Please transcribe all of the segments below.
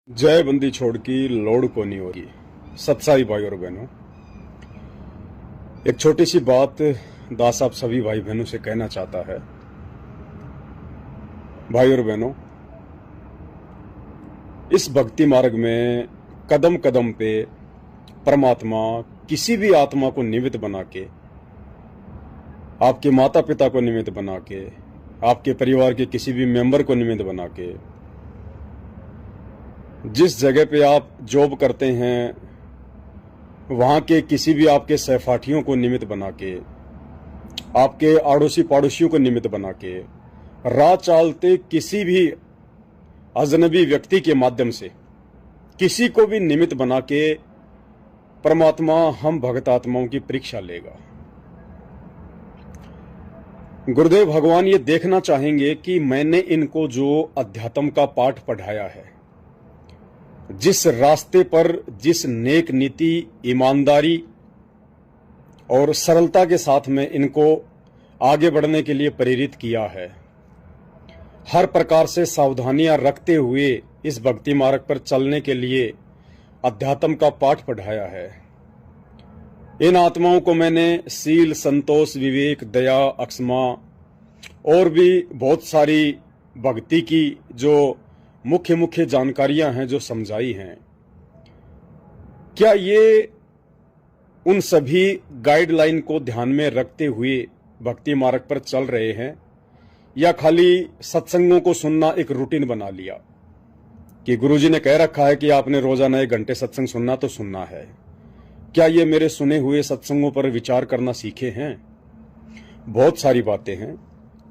जय बंदी छोड़ की लोड़ को नहीं होगी। सत्साई भाई और बहनों, एक छोटी सी बात दास आप सभी भाई बहनों से कहना चाहता है। भाई और बहनों, इस भक्ति मार्ग में कदम कदम पे परमात्मा किसी भी आत्मा को निमित्त बना के, आपके माता पिता को निमित्त बना के, आपके परिवार के किसी भी मेंबर को निमित्त बना के, जिस जगह पे आप जॉब करते हैं वहां के किसी भी आपके सहपाठियों को निमित्त बना के, आपके आड़ोसी पड़ोसियों को निमित्त बना के, राह चालते किसी भी अजनबी व्यक्ति के माध्यम से किसी को भी निमित्त बना के परमात्मा हम भगत आत्माओं की परीक्षा लेगा। गुरुदेव भगवान ये देखना चाहेंगे कि मैंने इनको जो अध्यात्म का पाठ पढ़ाया है, जिस रास्ते पर, जिस नेक नीति, ईमानदारी और सरलता के साथ में इनको आगे बढ़ने के लिए प्रेरित किया है, हर प्रकार से सावधानियां रखते हुए इस भक्ति मार्ग पर चलने के लिए अध्यात्म का पाठ पढ़ाया है। इन आत्माओं को मैंने सील, संतोष, विवेक, दया, अक्षमा और भी बहुत सारी भक्ति की जो मुख्य मुख्य जानकारियां हैं जो समझाई हैं। क्या ये उन सभी गाइडलाइन को ध्यान में रखते हुए भक्ति मार्ग पर चल रहे हैं, या खाली सत्संगों को सुनना एक रूटीन बना लिया कि गुरुजी ने कह रखा है कि आपने रोजाना 1 घंटे सत्संग सुनना तो सुनना है? क्या ये मेरे सुने हुए सत्संगों पर विचार करना सीखे हैं? बहुत सारी बातें हैं।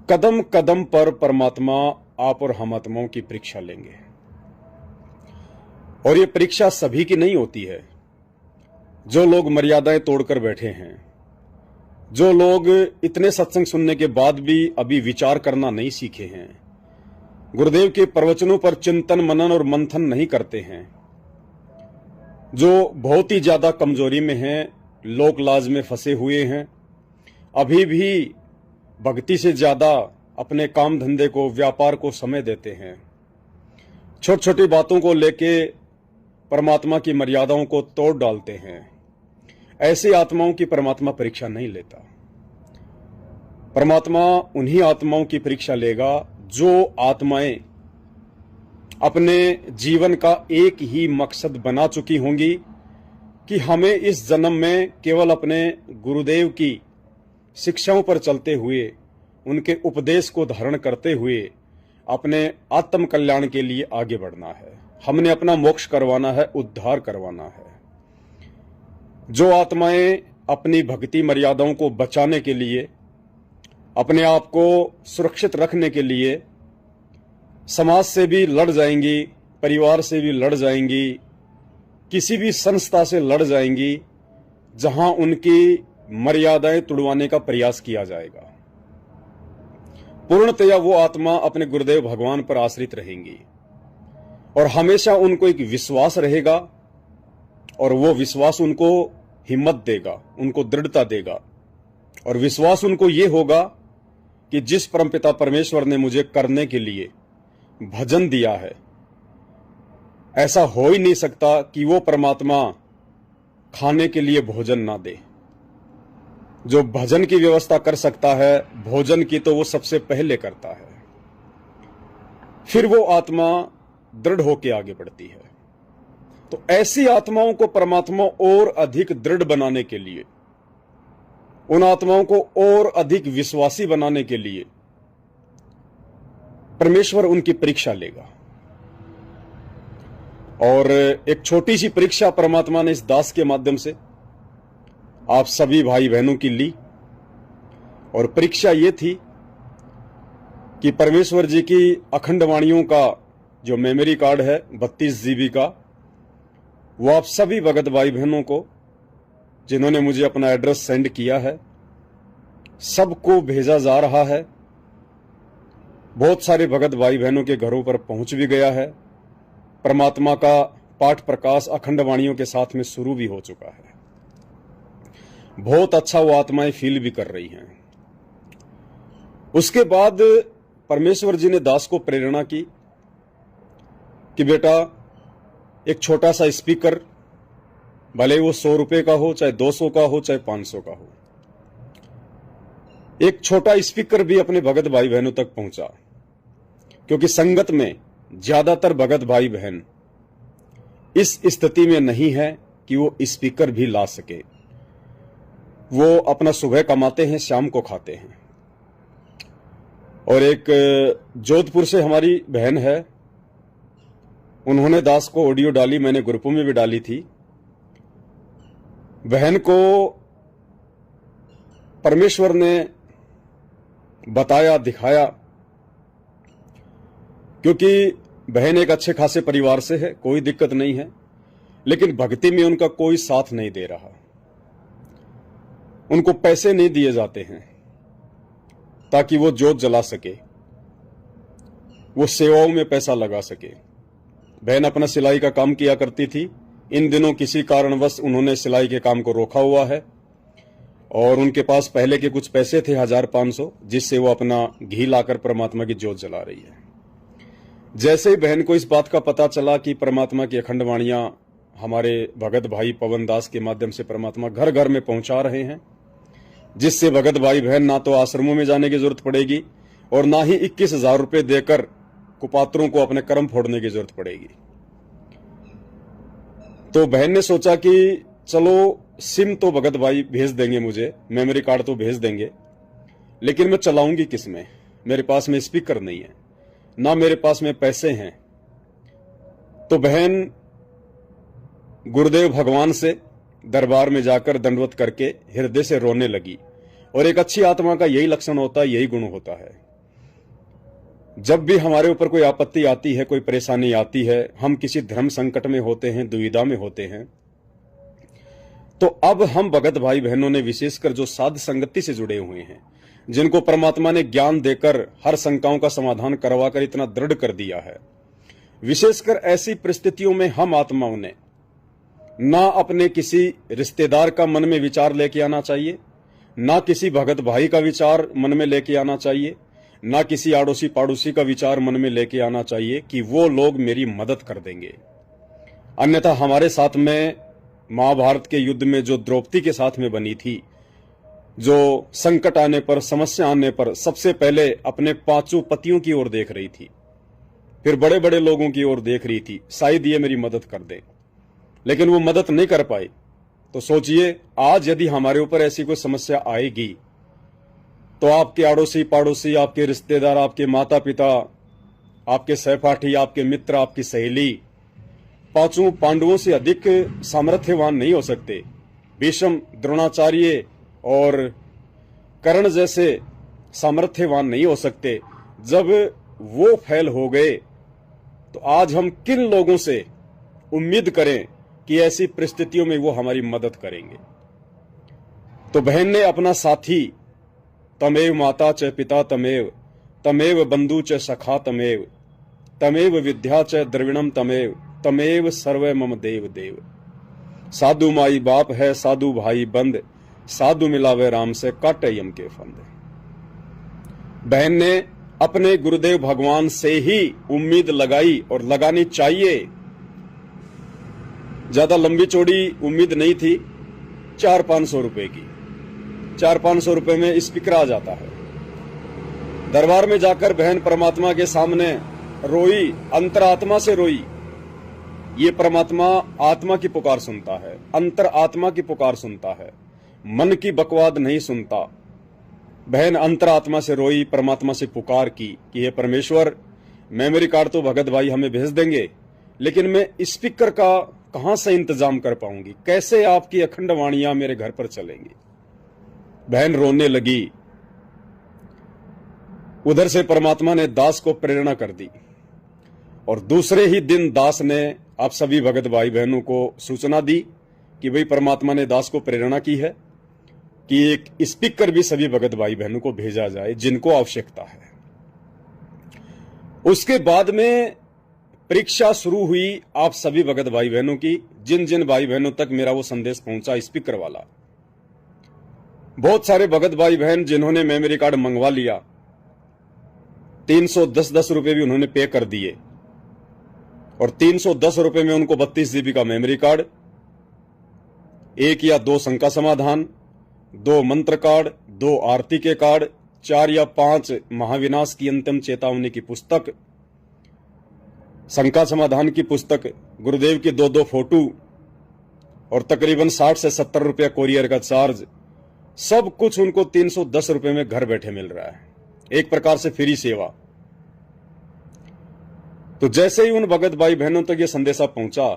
कदम कदम पर परमात्मा आप और हम आत्माओं की परीक्षा लेंगे, और ये परीक्षा सभी की नहीं होती है। जो लोग मर्यादाएं तोड़कर बैठे हैं, जो लोग इतने सत्संग सुनने के बाद भी अभी विचार करना नहीं सीखे हैं, गुरुदेव के प्रवचनों पर चिंतन, मनन और मंथन नहीं करते हैं, जो बहुत ही ज्यादा कमजोरी में हैं, लोक लाज में फंसे हुए हैं, अभी भी भक्ति से ज्यादा अपने काम धंधे को, व्यापार को समय देते हैं, छोटी छोटी बातों को लेके परमात्मा की मर्यादाओं को तोड़ डालते हैं, ऐसी आत्माओं की परमात्मा परीक्षा नहीं लेता। परमात्मा उन्हीं आत्माओं की परीक्षा लेगा जो आत्माएं अपने जीवन का एक ही मकसद बना चुकी होंगी कि हमें इस जन्म में केवल अपने गुरुदेव की शिक्षाओं पर चलते हुए, उनके उपदेश को धारण करते हुए अपने आत्म कल्याण के लिए आगे बढ़ना है। हमने अपना मोक्ष करवाना है, उद्धार करवाना है। जो आत्माएं अपनी भक्ति मर्यादाओं को बचाने के लिए, अपने आप को सुरक्षित रखने के लिए समाज से भी लड़ जाएंगी, परिवार से भी लड़ जाएंगी, किसी भी संस्था से लड़ जाएंगी जहां उनकी मर्यादाएं तुड़वाने का प्रयास किया जाएगा, पूर्णतया वो आत्मा अपने गुरुदेव भगवान पर आश्रित रहेंगी, और हमेशा उनको एक विश्वास रहेगा, और वो विश्वास उनको हिम्मत देगा, उनको दृढ़ता देगा, और विश्वास उनको ये होगा कि जिस परमपिता परमेश्वर ने मुझे करने के लिए भजन दिया है, ऐसा हो ही नहीं सकता कि वो परमात्मा खाने के लिए भोजन ना दे। जो भजन की व्यवस्था कर सकता है, भोजन की तो वो सबसे पहले करता है। फिर वो आत्मा दृढ़ होकर आगे बढ़ती है। तो ऐसी आत्माओं को परमात्मा और अधिक दृढ़ बनाने के लिए, उन आत्माओं को और अधिक विश्वासी बनाने के लिए परमेश्वर उनकी परीक्षा लेगा। और एक छोटी सी परीक्षा परमात्मा ने इस दास के माध्यम से आप सभी भाई बहनों की ली, और परीक्षा ये थी कि परमेश्वर जी की अखंड वाणियों का जो मेमोरी कार्ड है 32 GB का, वो आप सभी भगत भाई बहनों को, जिन्होंने मुझे अपना एड्रेस सेंड किया है, सबको भेजा जा रहा है। बहुत सारे भगत भाई बहनों के घरों पर पहुंच भी गया है। परमात्मा का पाठ प्रकाश अखंड वाणियों के साथ में शुरू भी हो चुका है। बहुत अच्छा वो आत्माएं फील भी कर रही हैं। उसके बाद परमेश्वर जी ने दास को प्रेरणा की कि बेटा, एक छोटा सा स्पीकर, भले वो 100 रुपए का हो, चाहे 200 का हो, चाहे 500 का हो, एक छोटा स्पीकर भी अपने भगत भाई बहनों तक पहुंचा। क्योंकि संगत में ज्यादातर भगत भाई बहन इस स्थिति में नहीं है कि वो स्पीकर भी ला सके। वो अपना सुबह कमाते हैं, शाम को खाते हैं। और एक जोधपुर से हमारी बहन है, उन्होंने दास को ऑडियो डाली, मैंने ग्रुपों में भी डाली थी। बहन को परमेश्वर ने बताया, दिखाया, क्योंकि बहन एक अच्छे खासे परिवार से है, कोई दिक्कत नहीं है, लेकिन भक्ति में उनका कोई साथ नहीं दे रहा। उनको पैसे नहीं दिए जाते हैं ताकि वो जोत जला सके, वो सेवाओं में पैसा लगा सके। बहन अपना सिलाई का काम किया करती थी। इन दिनों किसी कारणवश उन्होंने सिलाई के काम को रोका हुआ है और उनके पास पहले के कुछ पैसे थे 1500, जिससे वो अपना घी लाकर परमात्मा की जोत जला रही है। जैसे ही बहन को इस बात का पता चला कि परमात्मा की अखंड वाणियां हमारे भगत भाई पवन दास के माध्यम से परमात्मा घर घर में पहुंचा रहे हैं, जिससे भगत भाई बहन ना तो आश्रमों में जाने की जरूरत पड़ेगी और ना ही 21,000 रुपए देकर कुपात्रों को अपने कर्म फोड़ने की जरूरत पड़ेगी। तो बहन ने सोचा कि चलो सिम तो भगत भाई भेज देंगे, मुझे मेमोरी कार्ड तो भेज देंगे, लेकिन मैं चलाऊंगी किस में? मेरे पास में स्पीकर नहीं है, ना मेरे पास में पैसे हैं। तो बहन गुरुदेव भगवान से दरबार में जाकर दंडवत करके हृदय से रोने लगी। और एक अच्छी आत्मा का यही लक्षण होता है, यही गुण होता है। जब भी हमारे ऊपर कोई आपत्ति आती है, कोई परेशानी आती है, हम किसी धर्म संकट में होते हैं, दुविधा में होते हैं, तो अब हम भगत भाई बहनों ने विशेषकर जो साध संगति से जुड़े हुए हैं, जिनको परमात्मा ने ज्ञान देकर हर शंकाओं का समाधान करवाकर इतना दृढ़ कर दिया है, विशेषकर ऐसी परिस्थितियों में हम आत्माओं ने ना अपने किसी रिश्तेदार का मन में विचार लेके आना चाहिए, ना किसी भगत भाई का विचार मन में लेके आना चाहिए, ना किसी आड़ोसी पाड़ोसी का विचार मन में लेके आना चाहिए कि वो लोग मेरी मदद कर देंगे। अन्यथा हमारे साथ में महाभारत के युद्ध में जो द्रौपदी के साथ में बनी थी, जो संकट आने पर, समस्या आने पर सबसे पहले अपने 5 पतियों की ओर देख रही थी, फिर बड़े बड़े लोगों की ओर देख रही थी, शायद ये मेरी मदद कर दे, लेकिन वो मदद नहीं कर पाई। तो सोचिए, आज यदि हमारे ऊपर ऐसी कोई समस्या आएगी तो आपके आड़ोसी पाड़ोसी, आपके रिश्तेदार, आपके माता पिता, आपके सहपाठी, आपके मित्र, आपकी सहेली 5 पांडवों से अधिक सामर्थ्यवान नहीं हो सकते। भीष्म, द्रोणाचार्य और कर्ण जैसे सामर्थ्यवान नहीं हो सकते। जब वो फेल हो गए तो आज हम किन लोगों से उम्मीद करें कि ऐसी परिस्थितियों में वो हमारी मदद करेंगे? तो बहन ने अपना साथी, तमेव माता च पिता तमेव, तमेव बंधु च सखा तमेव, तमेव विद्या च द्रविणम तमेव, तमेव सर्व मम देव देव। साधु माई बाप है, साधु भाई बंद, साधु मिलावे राम से काटे यम के फंद। बहन ने अपने गुरुदेव भगवान से ही उम्मीद लगाई और लगानी चाहिए। ज्यादा लंबी चौड़ी उम्मीद नहीं थी, 400-500 रुपए की। 400-500 रुपए में स्पीकर आ जाता है। दरबार में जाकर बहन परमात्मा के सामने रोई, अंतरात्मा से रोई। ये परमात्मा आत्मा की पुकार सुनता है, अंतर आत्मा की पुकार सुनता है, मन की बकवाद नहीं सुनता। बहन अंतरात्मा से रोई, परमात्मा से पुकार की कि हे परमेश्वर, मेमोरी कार्ड तो भगत भाई हमें भेज देंगे, लेकिन मैं स्पीकर का कहां से इंतजाम कर पाऊंगी? कैसे आपकी अखंड वाणियां मेरे घर पर चलेंगी? बहन रोने लगी। उधर से परमात्मा ने दास को प्रेरणा कर दी और दूसरे ही दिन दास ने आप सभी भगत भाई बहनों को सूचना दी कि भाई परमात्मा ने दास को प्रेरणा की है कि एक स्पीकर भी सभी भगत भाई बहनों को भेजा जाए जिनको आवश्यकता है। उसके बाद में परीक्षा शुरू हुई आप सभी भगत भाई बहनों की, जिन जिन भाई बहनों तक मेरा वो संदेश पहुंचा स्पीकर वाला। बहुत सारे भगत भाई बहन जिन्होंने मेमोरी कार्ड मंगवा लिया, 310 रुपए भी उन्होंने पे कर दिए और 310 रुपए में उनको 32 जीबी का मेमोरी कार्ड, 1 या 2 शंका समाधान, 2 मंत्र कार्ड, 2 आरती के कार्ड, 4 या 5 महाविनाश की अंतिम चेतावनी की पुस्तक, शंका समाधान की पुस्तक, गुरुदेव की 2-2 फोटो और तकरीबन 60 से 70 रुपया कोरियर का चार्ज, सब कुछ उनको 310 रुपए में घर बैठे मिल रहा है। एक प्रकार से फ्री सेवा। तो जैसे ही उन भगत भाई बहनों तक यह संदेशा पहुंचा,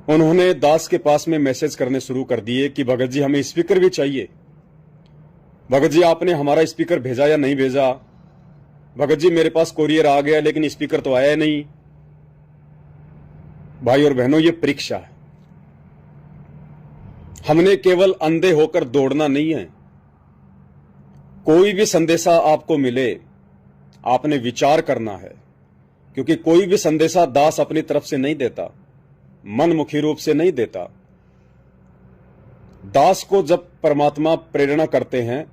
उन्होंने दास के पास में मैसेज करने शुरू कर दिए कि भगत जी हमें स्पीकर भी चाहिए। भगत जी आपने हमारा स्पीकर भेजा या नहीं भेजा? भगत जी मेरे पास कोरियर आ गया लेकिन स्पीकर तो आया नहीं। भाई और बहनों, ये परीक्षा है। हमने केवल अंधे होकर दौड़ना नहीं है। कोई भी संदेशा आपको मिले, आपने विचार करना है, क्योंकि कोई भी संदेशा दास अपनी तरफ से नहीं देता, मनमुखी रूप से नहीं देता। दास को जब परमात्मा प्रेरणा करते हैं,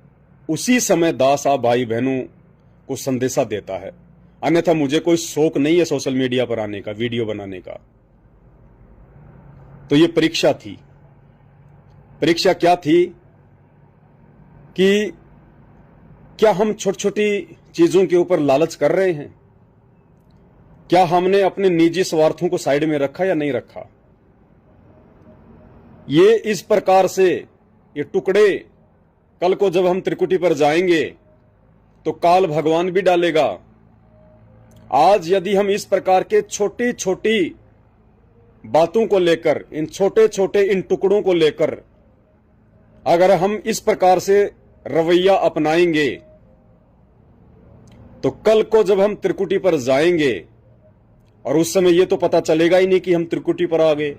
उसी समय दास आप भाई बहनों को संदेशा देता है। अन्यथा मुझे कोई शौक नहीं है सोशल मीडिया पर आने का, वीडियो बनाने का। तो ये परीक्षा थी। परीक्षा क्या थी कि क्या हम छोटी छोटी चीजों के ऊपर लालच कर रहे हैं? क्या हमने अपने निजी स्वार्थों को साइड में रखा या नहीं रखा? ये इस प्रकार से ये टुकड़े कल को जब हम त्रिकुटी पर जाएंगे तो काल भगवान भी डालेगा। आज यदि हम इस प्रकार के छोटी छोटी बातों को लेकर, इन छोटे छोटे इन टुकड़ों को लेकर अगर हम इस प्रकार से रवैया अपनाएंगे तो कल को जब हम त्रिकुटी पर जाएंगे और उस समय ये तो पता चलेगा ही नहीं कि हम त्रिकुटी पर आ गए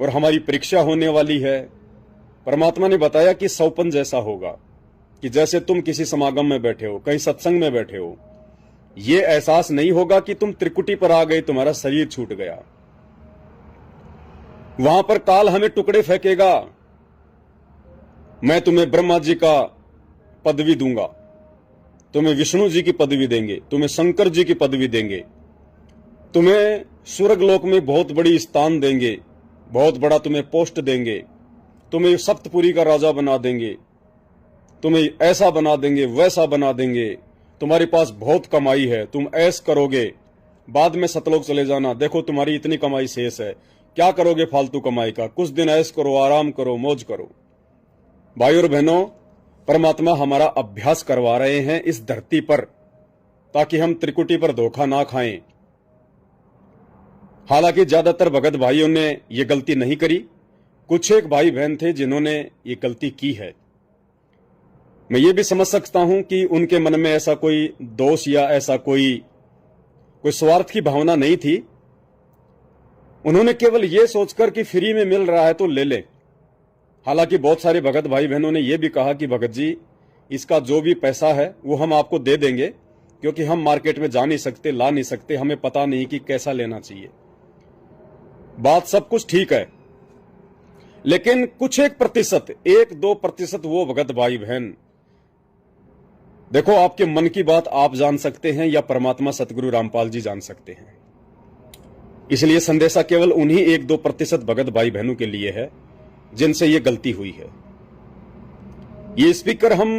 और हमारी परीक्षा होने वाली है। परमात्मा ने बताया कि सौपन जैसा होगा, कि जैसे तुम किसी समागम में बैठे हो, कहीं सत्संग में बैठे हो, ये एहसास नहीं होगा कि तुम त्रिकुटी पर आ गए, तुम्हारा शरीर छूट गया। वहां पर काल हमें टुकड़े फेंकेगा। मैं तुम्हें ब्रह्मा जी का पदवी दूंगा, तुम्हें विष्णु जी की पदवी देंगे, तुम्हें शंकर जी की पदवी देंगे, तुम्हें स्वर्गलोक में बहुत बड़ी स्थान देंगे, बहुत बड़ा तुम्हें पोस्ट देंगे, तुम्हें सप्तपुरी का राजा बना देंगे, तुम्हें ऐसा बना देंगे, वैसा बना देंगे, तुम्हारे पास बहुत कमाई है, तुम ऐश करोगे, बाद में सतलोक चले जाना, देखो तुम्हारी इतनी कमाई शेष है, क्या करोगे फालतू कमाई का, कुछ दिन ऐश करो, आराम करो, मौज करो। भाई और बहनों, परमात्मा हमारा अभ्यास करवा रहे हैं इस धरती पर, ताकि हम त्रिकुटी पर धोखा ना खाएं। हालांकि ज्यादातर भगत भाइयों ने यह गलती नहीं करी, कुछ एक भाई बहन थे जिन्होंने ये गलती की है। मैं ये भी समझ सकता हूं कि उनके मन में ऐसा कोई दोष या ऐसा कोई स्वार्थ की भावना नहीं थी। उन्होंने केवल ये सोचकर कि फ्री में मिल रहा है तो ले ले। हालांकि बहुत सारे भगत भाई बहनों ने यह भी कहा कि भगत जी इसका जो भी पैसा है वो हम आपको दे देंगे, क्योंकि हम मार्केट में जा नहीं सकते, ला नहीं सकते, हमें पता नहीं कि कैसा लेना चाहिए। बात सब कुछ ठीक है, लेकिन कुछ 1-2% वो भगत भाई बहन, देखो आपके मन की बात आप जान सकते हैं या परमात्मा सतगुरु रामपाल जी जान सकते हैं। इसलिए संदेशा केवल उन्हीं 1-2% भगत भाई बहनों के लिए है जिनसे ये गलती हुई है। ये स्पीकर हम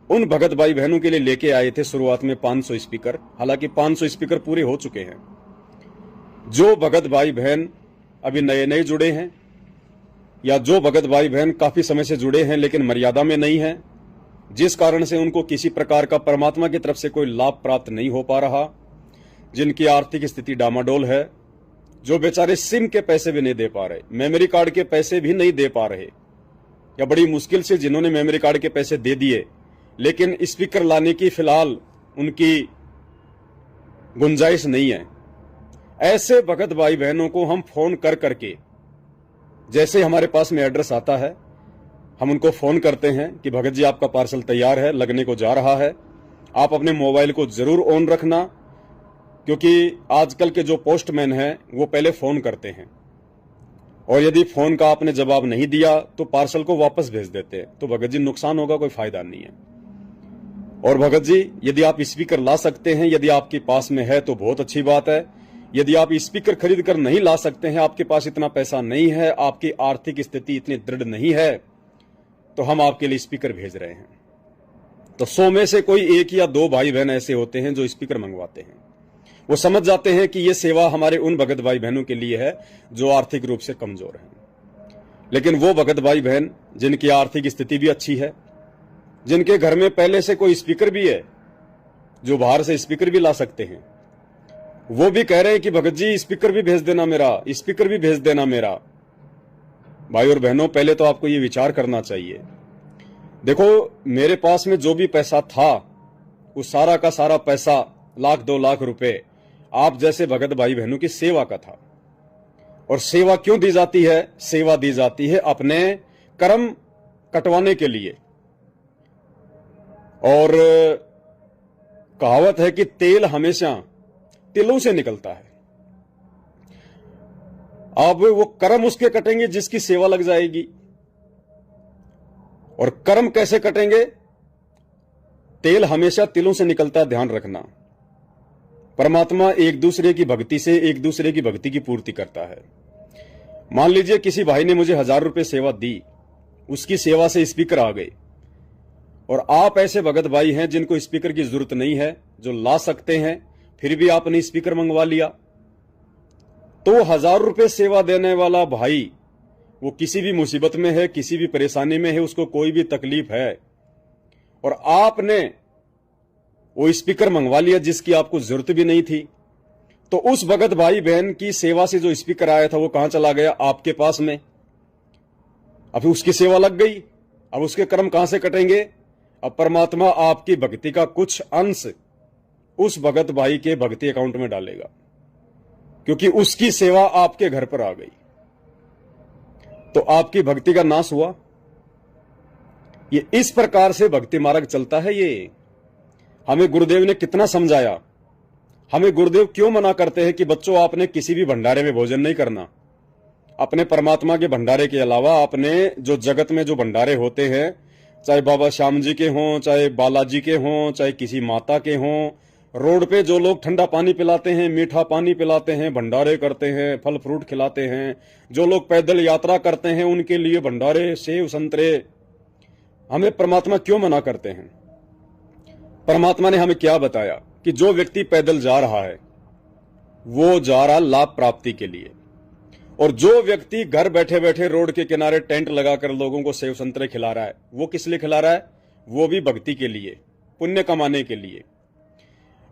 उन भगत भाई बहनों के लिए लेके आए थे शुरुआत में 500 स्पीकर। हालांकि 500 स्पीकर पूरे हो चुके हैं। जो भगत भाई बहन अभी नए नए जुड़े हैं या जो भगत भाई बहन काफी समय से जुड़े हैं लेकिन मर्यादा में नहीं है, जिस कारण से उनको किसी प्रकार का परमात्मा की तरफ से कोई लाभ प्राप्त नहीं हो पा रहा, जिनकी आर्थिक स्थिति डामाडोल है, जो बेचारे सिम के पैसे भी नहीं दे पा रहे, मेमोरी कार्ड के पैसे भी नहीं दे पा रहे, या बड़ी मुश्किल से जिन्होंने मेमोरी कार्ड के पैसे दे दिए लेकिन स्पीकर लाने की फिलहाल उनकी गुंजाइश नहीं है, ऐसे भगत भाई बहनों को हम फोन कर करके, जैसे हमारे पास में एड्रेस आता है हम उनको फोन करते हैं कि भगत जी आपका पार्सल तैयार है, लगने को जा रहा है, आप अपने मोबाइल को जरूर ऑन रखना, क्योंकि आजकल के जो पोस्टमैन हैं वो पहले फोन करते हैं और यदि फोन का आपने जवाब नहीं दिया तो पार्सल को वापस भेज देते हैं। तो भगत जी नुकसान होगा, कोई फायदा नहीं है। और भगत जी, यदि आप स्पीकर ला सकते हैं, यदि आपके पास में है तो बहुत अच्छी बात है। यदि आप स्पीकर खरीद कर नहीं ला सकते हैं, आपके पास इतना पैसा नहीं है, आपकी आर्थिक स्थिति इतनी दृढ़ नहीं है, तो हम आपके लिए स्पीकर भेज रहे हैं। तो 100 में से कोई 1 या 2 भाई बहन ऐसे होते हैं जो स्पीकर मंगवाते हैं। वो समझ जाते हैं कि ये सेवा हमारे उन भगत भाई बहनों के लिए है जो आर्थिक रूप से कमजोर हैं। लेकिन वो भगत भाई बहन जिनकी आर्थिक स्थिति भी अच्छी है, जिनके घर में पहले से कोई स्पीकर भी है, जो बाहर से स्पीकर भी ला सकते हैं, वो भी कह रहे हैं कि भगत जी स्पीकर भी भेज देना मेरा, स्पीकर भी भेज देना मेरा। भाई और बहनों, पहले तो आपको ये विचार करना चाहिए। देखो, मेरे पास में जो भी पैसा था, उस सारा का सारा पैसा, 1-2 लाख रुपए, आप जैसे भगत भाई बहनों की सेवा का था। और सेवा क्यों दी जाती है? सेवा दी जाती है अपने कर्म कटवाने के लिए। और कहावत है कि तेल हमेशा तिलों से निकलता है। अब वो कर्म उसके कटेंगे जिसकी सेवा लग जाएगी। और कर्म कैसे कटेंगे? तेल हमेशा तिलों से निकलता है, ध्यान रखना। परमात्मा एक दूसरे की भक्ति से एक दूसरे की भक्ति की पूर्ति करता है। मान लीजिए किसी भाई ने मुझे 1000 रुपए सेवा दी, उसकी सेवा से स्पीकर आ गए, और आप ऐसे भगत भाई हैं जिनको स्पीकर की जरूरत नहीं है, जो ला सकते हैं, फिर भी आपने स्पीकर मंगवा लिया, तो 1000 रुपए सेवा देने वाला भाई वो किसी भी मुसीबत में है, किसी भी परेशानी में है, उसको कोई भी तकलीफ है, और आपने वो स्पीकर मंगवा लिया जिसकी आपको जरूरत भी नहीं थी, तो उस भगत भाई बहन की सेवा से जो स्पीकर आया था वो कहां चला गया? आपके पास में। अब उसकी सेवा लग गई, अब उसके कर्म कहां से कटेंगे? अब परमात्मा आपकी भक्ति का कुछ अंश उस भगत भाई के भक्ति अकाउंट में डालेगा, क्योंकि उसकी सेवा आपके घर पर आ गई। तो आपकी भक्ति का नाश हुआ। ये इस प्रकार से भक्ति मार्ग चलता है। ये हमें गुरुदेव ने कितना समझाया। हमें गुरुदेव क्यों मना करते हैं कि बच्चों आपने किसी भी भंडारे में भोजन नहीं करना। अपने परमात्मा के भंडारे के अलावा अपने जो जगत में जो भंडारे होते हैं, चाहे बाबा श्याम जी के हों, चाहे बालाजी के हों, चाहे किसी माता के हों, रोड पे जो लोग ठंडा पानी पिलाते हैं, मीठा पानी पिलाते हैं, भंडारे करते हैं, फल फ्रूट खिलाते हैं, जो लोग पैदल यात्रा करते हैं उनके लिए भंडारे, सेव संतरे, हमें परमात्मा क्यों मना करते हैं? परमात्मा ने हमें क्या बताया कि जो व्यक्ति पैदल जा रहा है वो जा रहा लाभ प्राप्ति के लिए, और जो व्यक्ति घर बैठे बैठे रोड के किनारे टेंट लगाकर लोगों को सेव संतरे खिला रहा है, वो किस लिए खिला रहा है? वो भी भक्ति के लिए, पुण्य कमाने के लिए।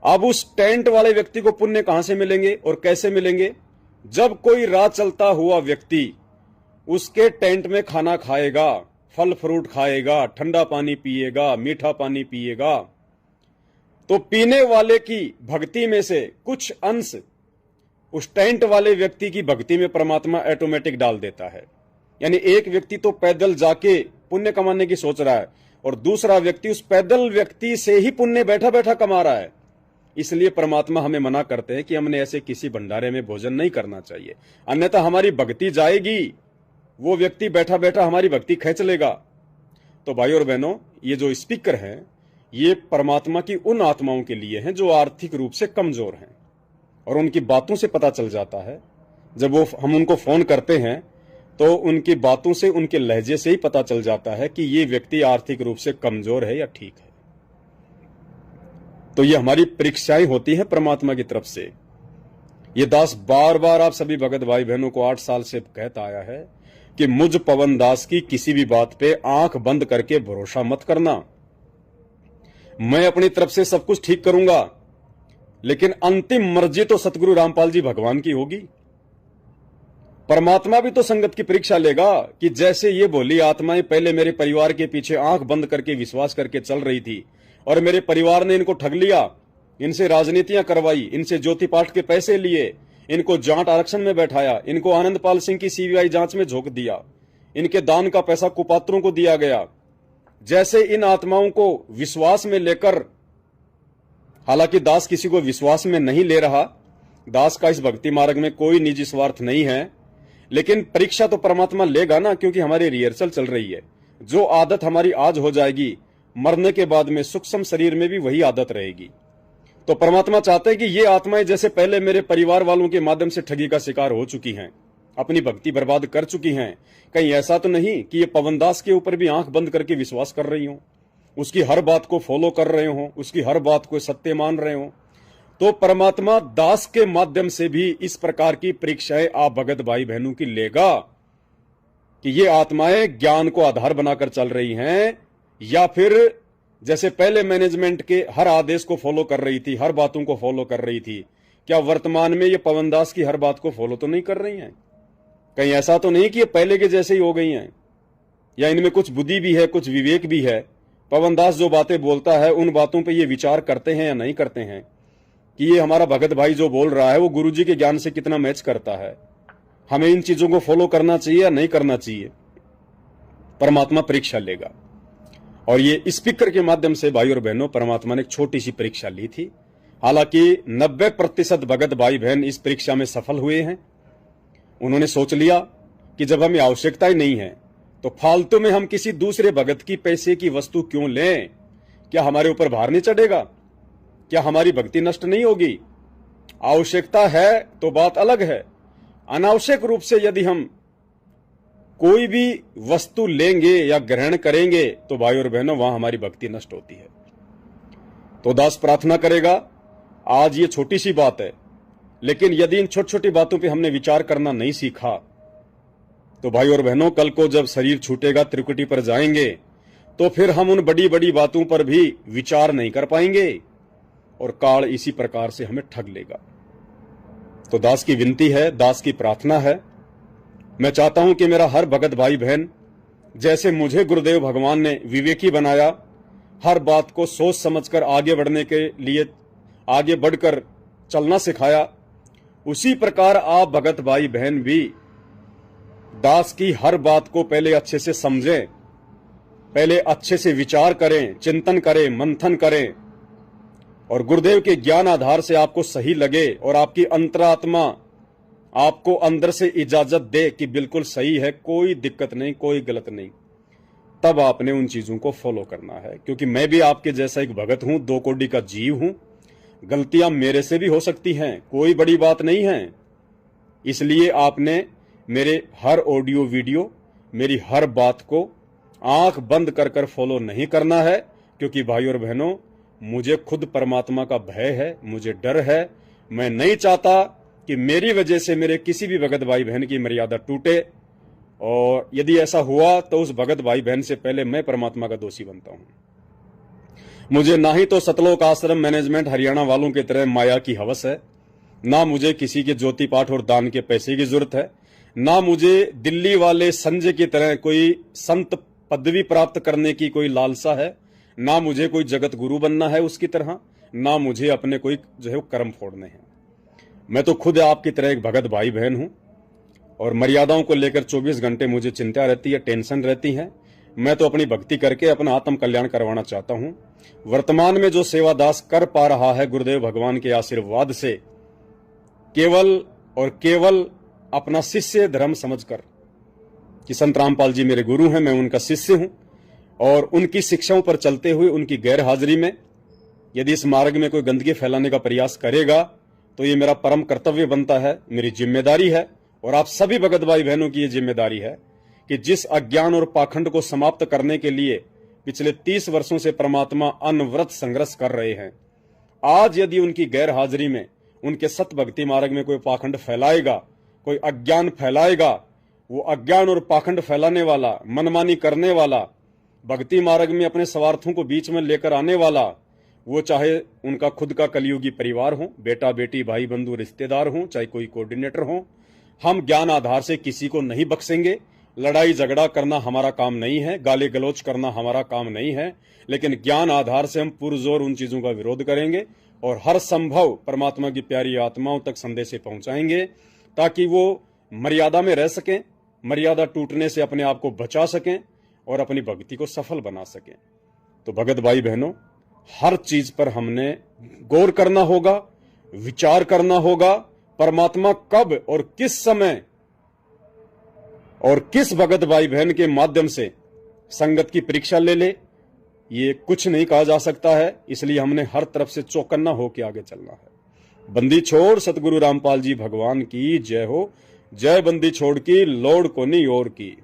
अब उस टेंट वाले व्यक्ति को पुण्य कहां से मिलेंगे और कैसे मिलेंगे? जब कोई राह चलता हुआ व्यक्ति उसके टेंट में खाना खाएगा, फल फ्रूट खाएगा, ठंडा पानी पिएगा, मीठा पानी पिएगा, तो पीने वाले की भक्ति में से कुछ अंश उस टेंट वाले व्यक्ति की भक्ति में परमात्मा ऑटोमेटिक डाल देता है। यानी एक व्यक्ति तो पैदल जाके पुण्य कमाने की सोच रहा है, और दूसरा व्यक्ति उस पैदल व्यक्ति से ही पुण्य बैठा बैठा कमा रहा है। इसलिए परमात्मा हमें मना करते हैं कि हमने ऐसे किसी भंडारे में भोजन नहीं करना चाहिए, अन्यथा हमारी भक्ति जाएगी, वो व्यक्ति बैठा बैठा हमारी भक्ति खींच लेगा। तो भाई और बहनों, ये जो स्पीकर हैं ये परमात्मा की उन आत्माओं के लिए हैं जो आर्थिक रूप से कमजोर हैं, और उनकी बातों से पता चल जाता है। जब हम उनको फोन करते हैं तो उनकी बातों से, उनके लहजे से ही पता चल जाता है कि ये व्यक्ति आर्थिक रूप से कमजोर है या ठीक है। तो ये हमारी परीक्षाएं होती हैं परमात्मा की तरफ से। ये दास बार बार आप सभी भगत भाई बहनों को 8 साल से कहता आया है कि मुझ पवन दास की किसी भी बात पे आंख बंद करके भरोसा मत करना। मैं अपनी तरफ से सब कुछ ठीक करूंगा, लेकिन अंतिम मर्जी तो सतगुरु रामपाल जी भगवान की होगी। परमात्मा भी तो संगत की परीक्षा लेगा कि जैसे ये भोली आत्माएं पहले मेरे परिवार के पीछे आंख बंद करके विश्वास करके चल रही थी, और मेरे परिवार ने इनको ठग लिया, इनसे राजनीतियां करवाई, इनसे ज्योति पाठ के पैसे लिए, इनको जाट आरक्षण में बैठाया, इनको आनंदपाल सिंह की सीबीआई जांच में झोंक दिया, इनके दान का पैसा कुपात्रों को दिया गया। जैसे इन आत्माओं को विश्वास में लेकर, हालांकि दास किसी को विश्वास में नहीं ले रहा, दास का इस भक्ति मार्ग में कोई निजी स्वार्थ नहीं है, लेकिन परीक्षा तो परमात्मा लेगा ना, क्योंकि हमारी रिहर्सल चल रही है। जो आदत हमारी आज हो जाएगी मरने के बाद में सूक्ष्म शरीर में भी वही आदत रहेगी। तो परमात्मा चाहते हैं कि ये आत्माएं जैसे पहले मेरे परिवार वालों के माध्यम से ठगी का शिकार हो चुकी हैं, अपनी भक्ति बर्बाद कर चुकी हैं, कहीं ऐसा तो नहीं कि ये पवनदास के ऊपर भी आंख बंद करके विश्वास कर रही हो, उसकी हर बात को फॉलो कर रहे हो, उसकी हर बात को सत्य मान रहे हो। तो परमात्मा दास के माध्यम से भी इस प्रकार की परीक्षाएं आप भगत भाई बहनों की लेगा कि ये आत्माएं ज्ञान को आधार बनाकर चल रही हैं, या फिर जैसे पहले मैनेजमेंट के हर आदेश को फॉलो कर रही थी, हर बातों को फॉलो कर रही थी, क्या वर्तमान में ये पवनदास की हर बात को फॉलो तो नहीं कर रही हैं? कहीं ऐसा तो नहीं कि ये पहले के जैसे ही हो गई हैं, या इनमें कुछ बुद्धि भी है, कुछ विवेक भी है? पवनदास जो बातें बोलता है उन बातों पे ये विचार करते हैं या नहीं करते हैं कि ये हमारा भगत भाई जो बोल रहा है वो गुरुजी के ज्ञान से कितना मैच करता है, हमें इन चीजों को फॉलो करना चाहिए या नहीं करना चाहिए? परमात्मा परीक्षा लेगा। और ये स्पीकर के माध्यम से भाई और बहनों परमात्मा ने एक छोटी सी परीक्षा ली थी। हालांकि 90% भगत भाई बहन इस परीक्षा में सफल हुए हैं। उन्होंने सोच लिया कि जब हमें आवश्यकता ही नहीं है तो फालतू में हम किसी दूसरे भगत की पैसे की वस्तु क्यों लें? क्या हमारे ऊपर भार नहीं चढ़ेगा? क्या हमारी भक्ति नष्ट नहीं होगी? आवश्यकता है तो बात अलग है, अनावश्यक रूप से यदि हम कोई भी वस्तु लेंगे या ग्रहण करेंगे तो भाई और बहनों वहां हमारी भक्ति नष्ट होती है। तो दास प्रार्थना करेगा, आज ये छोटी सी बात है, लेकिन यदि इन छोटी छोटी बातों पे हमने विचार करना नहीं सीखा तो भाई और बहनों कल को जब शरीर छूटेगा, त्रिकुटी पर जाएंगे, तो फिर हम उन बड़ी बड़ी बातों पर भी विचार नहीं कर पाएंगे और काल इसी प्रकार से हमें ठग लेगा। तो दास की विनती है, दास की प्रार्थना है, मैं चाहता हूं कि मेरा हर भगत भाई बहन जैसे मुझे गुरुदेव भगवान ने विवेकी बनाया, हर बात को सोच समझकर आगे बढ़ने के लिए आगे बढ़कर चलना सिखाया, उसी प्रकार आप भगत भाई बहन भी दास की हर बात को पहले अच्छे से समझें, पहले अच्छे से विचार करें, चिंतन करें, मंथन करें, और गुरुदेव के ज्ञान आधार से आपको सही लगे और आपकी अंतरात्मा आपको अंदर से इजाजत दे कि बिल्कुल सही है, कोई दिक्कत नहीं, कोई गलत नहीं, तब आपने उन चीजों को फॉलो करना है। क्योंकि मैं भी आपके जैसा एक भगत हूं, दो कोटि का जीव हूं, गलतियां मेरे से भी हो सकती हैं, कोई बड़ी बात नहीं है। इसलिए आपने मेरे हर ऑडियो वीडियो, मेरी हर बात को आंख बंद कर कर फॉलो नहीं करना है, क्योंकि भाई और बहनों मुझे खुद परमात्मा का भय है, मुझे डर है। मैं नहीं चाहता कि मेरी वजह से मेरे किसी भी भगत भाई बहन की मर्यादा टूटे, और यदि ऐसा हुआ तो उस भगत भाई बहन से पहले मैं परमात्मा का दोषी बनता हूं। मुझे ना ही तो सतलोक आश्रम मैनेजमेंट हरियाणा वालों की तरह माया की हवस है, ना मुझे किसी के ज्योति पाठ और दान के पैसे की जरूरत है, ना मुझे दिल्ली वाले संजय की तरह कोई संत पदवी प्राप्त करने की कोई लालसा है, ना मुझे कोई जगत गुरु बनना है उसकी तरह, ना मुझे अपने कोई जो है कर्म फोड़ने हैं। मैं तो खुद आपकी तरह एक भगत भाई बहन हूं, और मर्यादाओं को लेकर 24 घंटे मुझे चिंता रहती है, टेंशन रहती है। मैं तो अपनी भक्ति करके अपना आत्म कल्याण करवाना चाहता हूं। वर्तमान में जो सेवादास कर पा रहा है गुरुदेव भगवान के आशीर्वाद से, केवल और केवल अपना शिष्य धर्म समझकर कि संत रामपाल जी मेरे गुरु हैं, मैं उनका शिष्य हूं, और उनकी शिक्षाओं पर चलते हुए उनकी गैर हाजिरी में यदि इस मार्ग में कोई गंदगी फैलाने का प्रयास करेगा तो ये मेरा परम कर्तव्य बनता है, मेरी जिम्मेदारी है, और आप सभी भगत भाई बहनों की ये जिम्मेदारी है कि जिस अज्ञान और पाखंड को समाप्त करने के लिए पिछले 30 वर्षों से परमात्मा अनवरत संघर्ष कर रहे हैं, आज यदि उनकी गैर हाजिरी में उनके सत भक्ति मार्ग में कोई पाखंड फैलाएगा, कोई अज्ञान फैलाएगा, वो अज्ञान और पाखंड फैलाने वाला, मनमानी करने वाला, भक्ति मार्ग में अपने स्वार्थों को बीच में लेकर आने वाला, वो चाहे उनका खुद का कलयुगी परिवार हो, बेटा बेटी भाई बंधु रिश्तेदार हो, चाहे कोई कोऑर्डिनेटर हो, हम ज्ञान आधार से किसी को नहीं बख्शेंगे। लड़ाई झगड़ा करना हमारा काम नहीं है, गाली गलौज करना हमारा काम नहीं है, लेकिन ज्ञान आधार से हम पुरजोर उन चीजों का विरोध करेंगे और हर संभव परमात्मा की प्यारी आत्माओं तक संदेश पहुंचाएंगे, ताकि वो मर्यादा में रह सकें, मर्यादा टूटने से अपने आप को बचा सकें और अपनी भक्ति को सफल बना सकें। तो भगत भाई बहनों, हर चीज पर हमने गौर करना होगा, विचार करना होगा, परमात्मा कब और किस समय और किस भगत भाई बहन के माध्यम से संगत की परीक्षा ले ले, ये कुछ नहीं कहा जा सकता है, इसलिए हमने हर तरफ से चौकन्ना होकर आगे चलना है। बंदी छोड़ सतगुरु रामपाल जी भगवान की जय हो। जय बंदी छोड़ की, लौड़ कोनी और की।